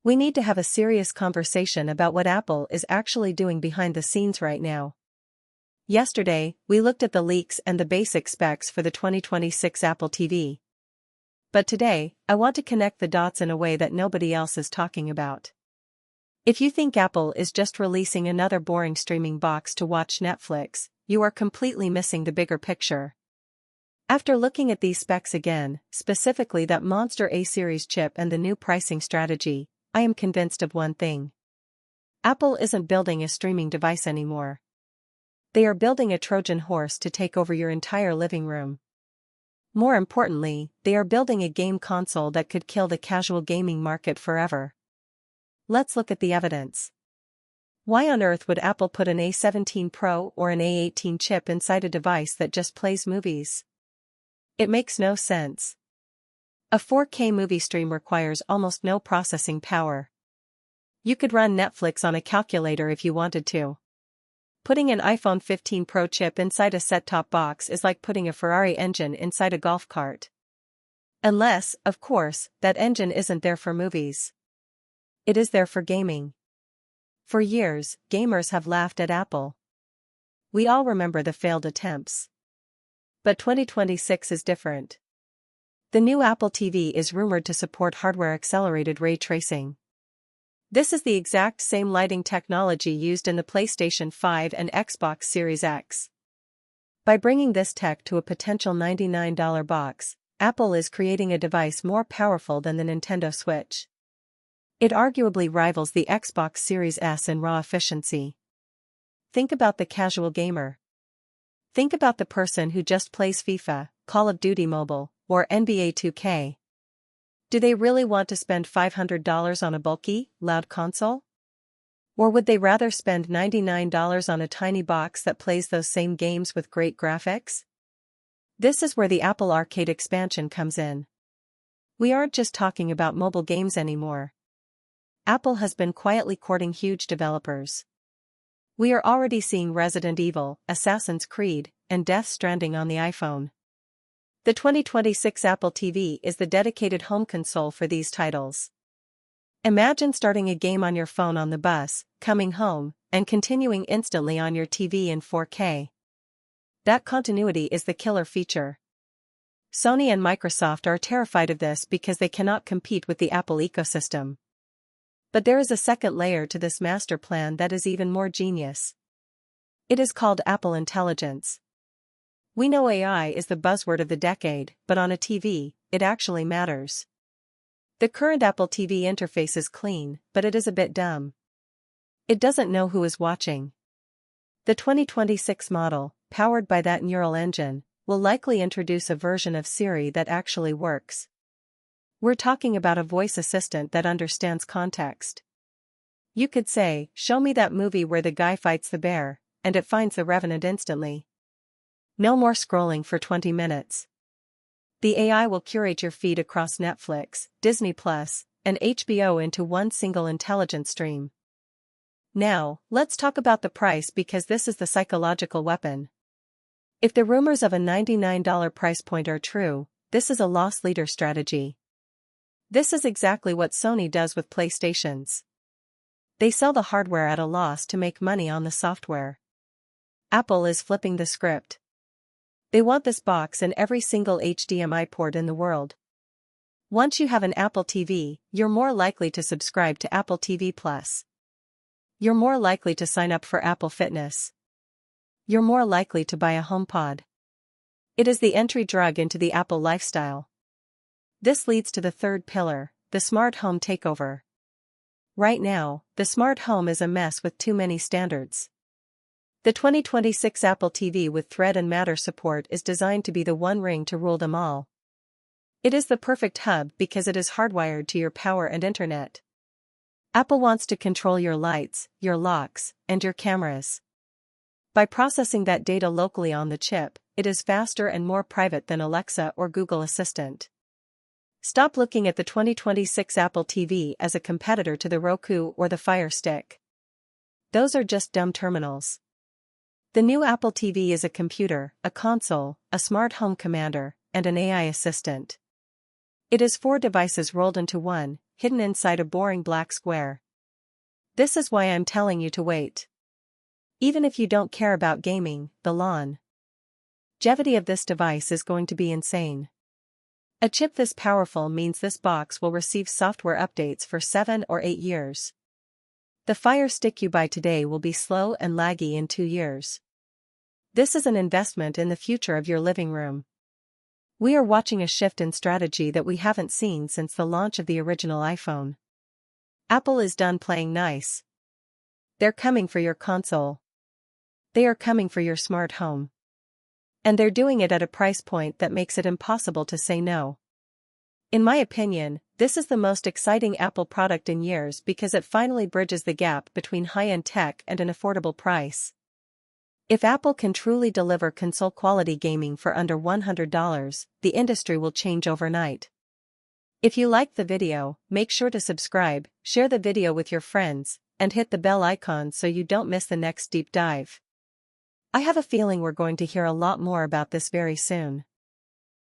We need to have a serious conversation about what Apple is actually doing behind the scenes right now. Yesterday, we looked at the leaks and the basic specs for the 2026 Apple TV. But today, I want to connect the dots in a way that nobody else is talking about. If you think Apple is just releasing another boring streaming box to watch Netflix, you are completely missing the bigger picture. After looking at these specs again, specifically that monster A-series chip and the new pricing strategy, I am convinced of one thing. Apple isn't building a streaming device anymore. They are building a Trojan horse to take over your entire living room. More importantly, they are building a game console that could kill the casual gaming market forever. Let's look at the evidence. Why on earth would Apple put an A17 Pro or an A18 chip inside a device that just plays movies? It makes no sense. A 4K movie stream requires almost no processing power. You could run Netflix on a calculator if you wanted to. Putting an iPhone 15 Pro chip inside a set-top box is like putting a Ferrari engine inside a golf cart. Unless, of course, that engine isn't there for movies. It is there for gaming. For years, gamers have laughed at Apple. We all remember the failed attempts. But 2026 is different. The new Apple TV is rumored to support hardware-accelerated ray tracing. This is the exact same lighting technology used in the PlayStation 5 and Xbox Series X. By bringing this tech to a potential $99 box, Apple is creating a device more powerful than the Nintendo Switch. It arguably rivals the Xbox Series S in raw efficiency. Think about the casual gamer. Think about the person who just plays FIFA, Call of Duty Mobile, or NBA 2K. Do they really want to spend $500 on a bulky, loud console? Or would they rather spend $99 on a tiny box that plays those same games with great graphics? This is where the Apple Arcade expansion comes in. We aren't just talking about mobile games anymore. Apple has been quietly courting huge developers. We are already seeing Resident Evil, Assassin's Creed, and Death Stranding on the iPhone. The 2026 Apple TV is the dedicated home console for these titles. Imagine starting a game on your phone on the bus, coming home, and continuing instantly on your TV in 4K. That continuity is the killer feature. Sony and Microsoft are terrified of this because they cannot compete with the Apple ecosystem. But there is a second layer to this master plan that is even more genius. It is called Apple Intelligence. We know AI is the buzzword of the decade, but on a TV, it actually matters. The current Apple TV interface is clean, but it is a bit dumb. It doesn't know who is watching. The 2026 model, powered by that neural engine, will likely introduce a version of Siri that actually works. We're talking about a voice assistant that understands context. You could say, "Show me that movie where the guy fights the bear," and it finds the Revenant instantly. No more scrolling for 20 minutes. The AI will curate your feed across Netflix, Disney+, and HBO into one single intelligent stream. Now, let's talk about the price because this is the psychological weapon. If the rumors of a $99 price point are true, this is a loss leader strategy. This is exactly what Sony does with PlayStations. They sell the hardware at a loss to make money on the software. Apple is flipping the script. They want this box in every single HDMI port in the world. Once you have an Apple TV, you're more likely to subscribe to Apple TV Plus. You're more likely to sign up for Apple Fitness. You're more likely to buy a HomePod. It is the entry drug into the Apple lifestyle. This leads to the third pillar, the smart home takeover. Right now, the smart home is a mess with too many standards. The 2026 Apple TV with Thread and Matter support is designed to be the one ring to rule them all. It is the perfect hub because it is hardwired to your power and internet. Apple wants to control your lights, your locks, and your cameras. By processing that data locally on the chip, it is faster and more private than Alexa or Google Assistant. Stop looking at the 2026 Apple TV as a competitor to the Roku or the Fire Stick. Those are just dumb terminals. The new Apple TV is a computer, a console, a smart home commander, and an AI assistant. It is 4 devices rolled into one, hidden inside a boring black square. This is why I'm telling you to wait. Even if you don't care about gaming, the longevity of this device is going to be insane. A chip this powerful means this box will receive software updates for 7 or 8 years. The Fire Stick you buy today will be slow and laggy in 2 years. This is an investment in the future of your living room. We are watching a shift in strategy that we haven't seen since the launch of the original iPhone. Apple is done playing nice. They're coming for your console. They are coming for your smart home. And they're doing it at a price point that makes it impossible to say no. In my opinion, this is the most exciting Apple product in years because it finally bridges the gap between high-end tech and an affordable price. If Apple can truly deliver console-quality gaming for under $100, the industry will change overnight. If you liked the video, make sure to subscribe, share the video with your friends, and hit the bell icon so you don't miss the next deep dive. I have a feeling we're going to hear a lot more about this very soon.